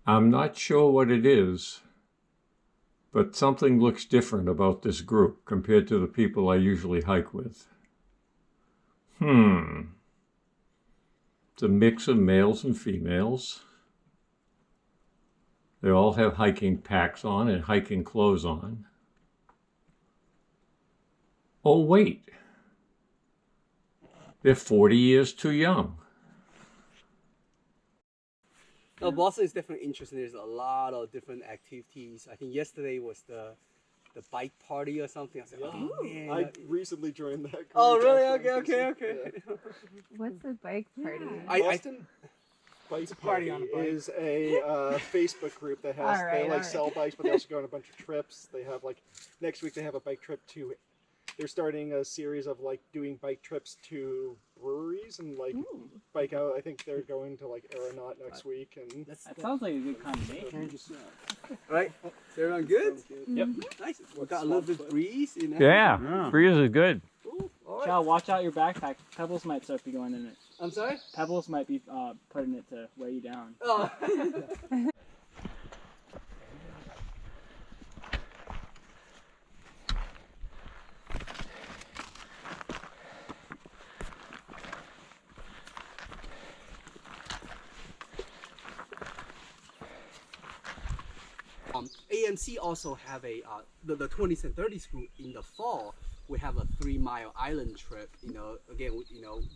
I'm not sure what it is, but something looks different about this group compared to the people I usually hike with. It's a mix of males and females. They all have hiking packs on and hiking clothes on. Oh, wait. They're 40 years too young. Boston is definitely interesting. There's a lot of different activities. I think yesterday was the bike party or something. I was like, oh man. I recently joined that group. Oh really? Okay. Yeah. What's a bike party? Boston Bike Party on a bike is a Facebook group that has they sell bikes, but they also go on a bunch of trips. They have next week they have a bike trip to. They're starting a series of doing bike trips to breweries and bike out. I think they're going to Aeronaut next week, and that sounds like a good combination. Right? Is everyone good? Yep. Nice. We got a little bit of breeze, you know. Yeah, breeze is good. Ooh, all right. Chow, watch out your backpack. Pebbles might start be going in it. I'm sorry? Pebbles might be putting it to weigh you down. Oh. AMC also have a the 20s and 30s group in the fall. We have a 3-mile island trip. You know, again,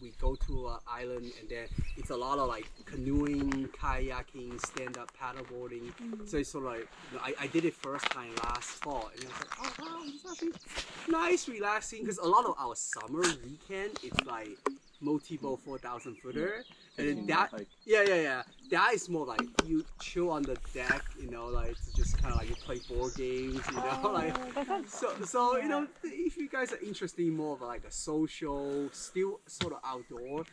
we go to an island, and then it's a lot of canoeing, kayaking, stand-up paddleboarding. So it's sort of I did it first time last fall, and I was like, oh wow, it's actually nice, relaxing. Because a lot of our summer weekend, it's multiple 4,000 footer, and that that is more you chill on the deck, it's just kind of you play board games, so if you guys are interested in more of a social, still sort of outdoor,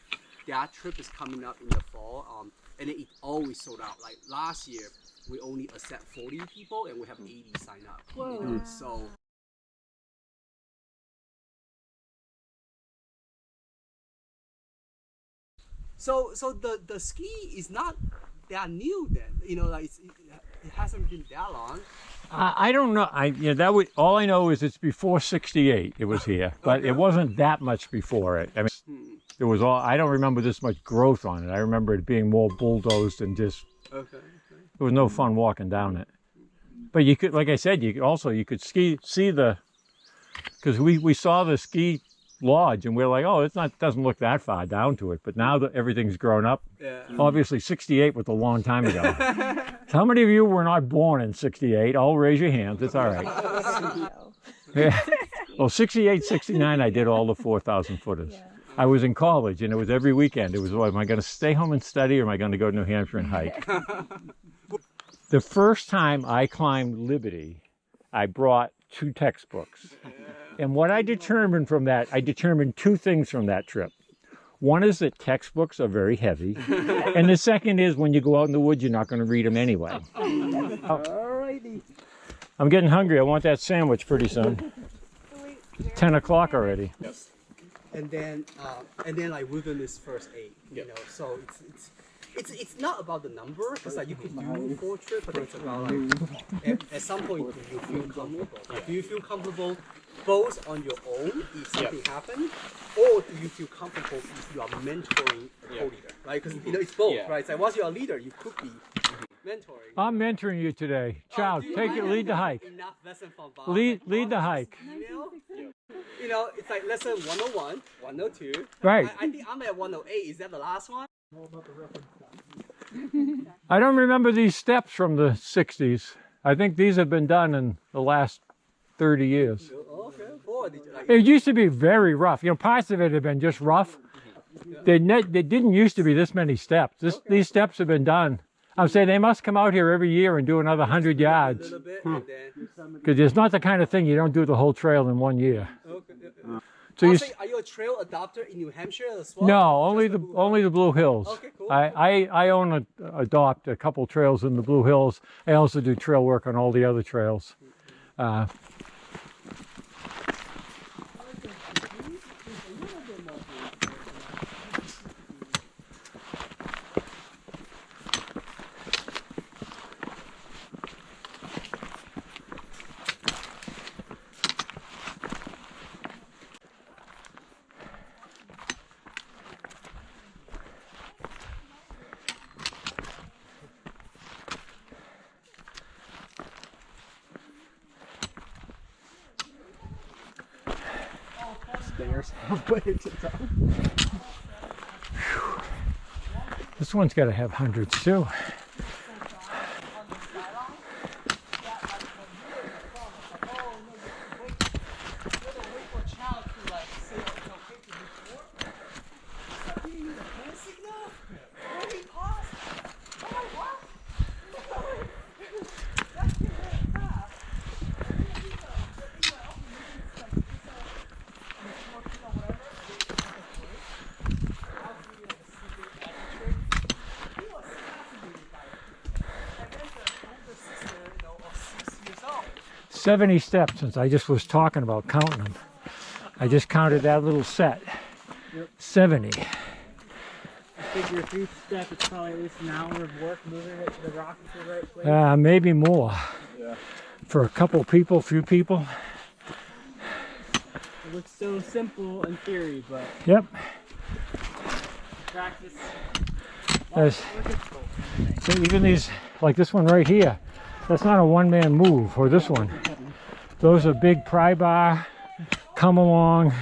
that trip is coming up in the fall, and it always sold out. Like last year we only accept 40 people and we have 80 sign up. Whoa. So the ski is not that new then, it hasn't been that long. I don't know. All I know is it's before '68. It was here, but it wasn't that much before it. I mean, it was all. I don't remember this much growth on it. I remember it being more bulldozed and just. Okay. It was no fun walking down it. But you could, like I said, you could see because we saw the ski lodge and we're like, oh, doesn't look that far down to it. But now that everything's grown up, obviously '68 was a long time ago. How many of you were not born in '68? I'll raise your hands. It's all right. Yeah. Well, '68, '69, I did all the 4,000 footers. Yeah. I was in college and it was every weekend. It was, am I going to stay home and study or am I going to go to New Hampshire and hike? The first time I climbed Liberty, I brought 2 textbooks. And what I determined from that, I determined 2 things from that trip. One is that textbooks are very heavy. And the second is when you go out in the woods, you're not going to read them anyway. Alrighty. I'm getting hungry. I want that sandwich pretty soon. 10 o'clock already. Yep. And then wilderness first aid, so it's not about the number, because you could do 4 trips, but it's about at some point do you feel comfortable? Do you feel comfortable both on your own if something happens, or do you feel comfortable if you are mentoring a co-leader, right? Because it's both, right? It's once you're a leader, you could be mentoring. I'm mentoring you today. Chow, lead the hike. Enough lesson from Bob. Lead the hike. It's like lesson 101, 102. Right. I think I'm at 108. Is that the last one? I don't remember these steps from the 60s. I think these have been done in the last 30 years. Okay. Boy, it used to be very rough. Parts of it have been just rough. They didn't used to be this many steps. These steps have been done. I'm saying they must come out here every year and do another 100 yards. Because it's not the kind of thing you don't do the whole trail in 1 year. Okay. So are you a trail adopter in New Hampshire as well? No, only the Blue Hills. Okay, cool. I adopt a couple trails in the Blue Hills. I also do trail work on all the other trails. than yourself, but it's This one's got to have hundreds too. "70 steps," since I just was talking about counting them. I just counted that little set. Yep. 70. I figure if you step, it's probably at least an hour of work moving it to the rock to the right place. Maybe more. Yeah. For a couple people, few people. It looks so simple in theory, but Yep. practice. There's, so even these, like this one right here, that's not a one-man move, or this one. Those are big pry bar, come along.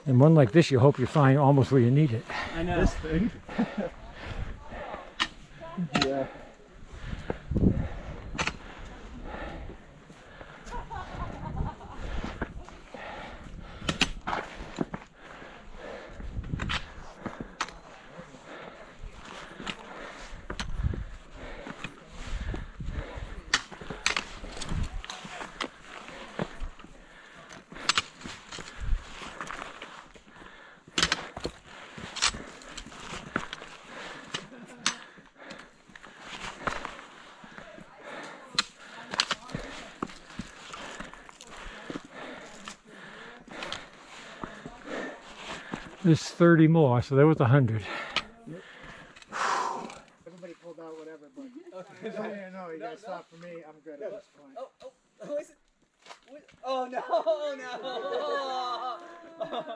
And one like this, you hope you find almost where you need it. I know. This thing. Yeah. There's 30 more, so there was 100. Everybody pulled out whatever, but no, you gotta stop for me. I'm good at this point. oh, is it? Oh no, no!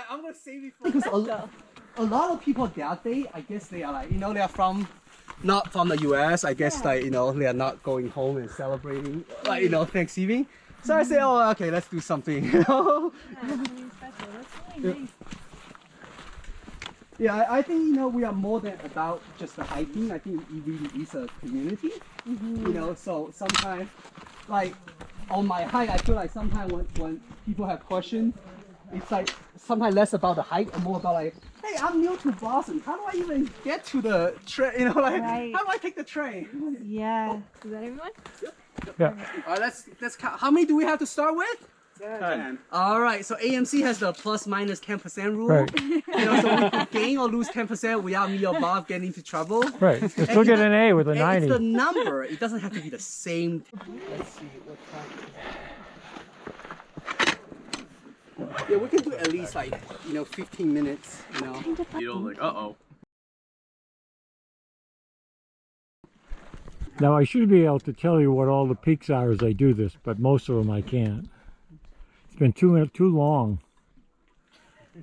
I'm gonna save it for because a lot of people that day, I guess they are like, they are not from the US. I guess like they are not going home and celebrating like Thanksgiving. So I say, oh, okay, let's do something. Yeah, something special. That's really nice. Yeah, I think we are more than about just the hiking. I think it really is a community. So sometimes, like on my hike, I feel like sometimes when people have questions, it's like sometimes less about the hike and more about like, hey, I'm new to Boston. How do I even get to the train? Right. How do I take the train? Yeah. Is that everyone? Yeah. All right, let's count. How many do we have to start with? 10. All right, so AMC has the plus minus 10% rule. Right. So we could gain or lose 10% without me or Bob getting into trouble. Right. You still get an A with a And 90. it's the number. It doesn't have to be the same. Let's see what time. Yeah, we can do at least like 15 minutes. Like, uh-oh. Now I should be able to tell you what all the peaks are as I do this, but most of them I can't. It's been too long.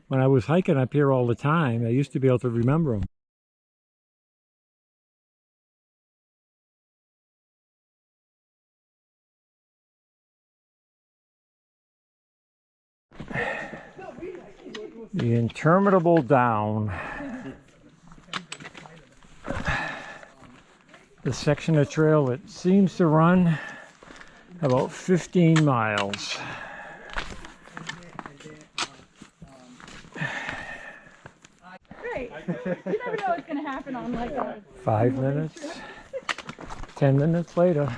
When I was hiking up here all the time, I used to be able to remember them. The interminable down. The section of trail that seems to run about 15 miles. Great. You never know what's going to happen on like a... 5 minutes, 10 minutes later,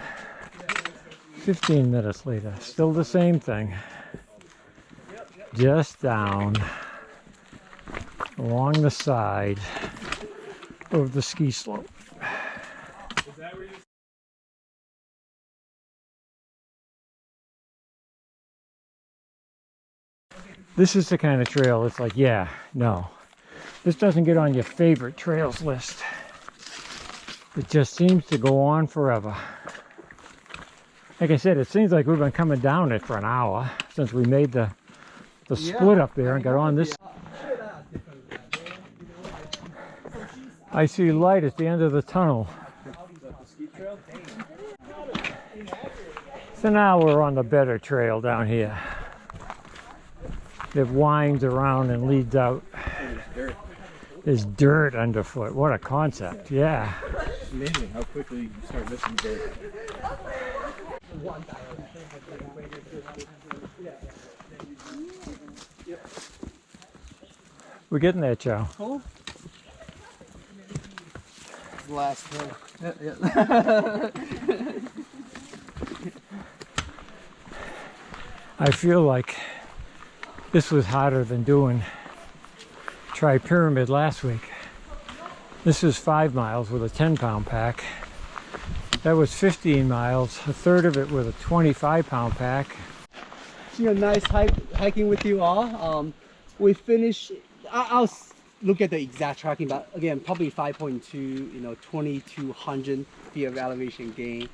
15 minutes later, still the same thing. Just down along the side of the ski slope. This is the kind of trail it's like, yeah, no. This doesn't get on your favorite trails list. It just seems to go on forever. Like I said, it seems like we've been coming down it for an hour since we made the split up there and got on this. I see light at the end of the tunnel. So now we're on the better trail down here. It winds around and leads out. There's dirt underfoot. What a concept, yeah. It's amazing how quickly you start missing dirt. We're getting there, Chow. Cool. Last hill. I feel like this was harder than doing Tri-Pyramid last week. This was 5 miles with a 10-pound pack. That was 15 miles, a third of it with a 25-pound pack. Nice hiking with you all. We finished. I'll look at the exact tracking, but again, probably 5.2. 2,200 feet of elevation gain.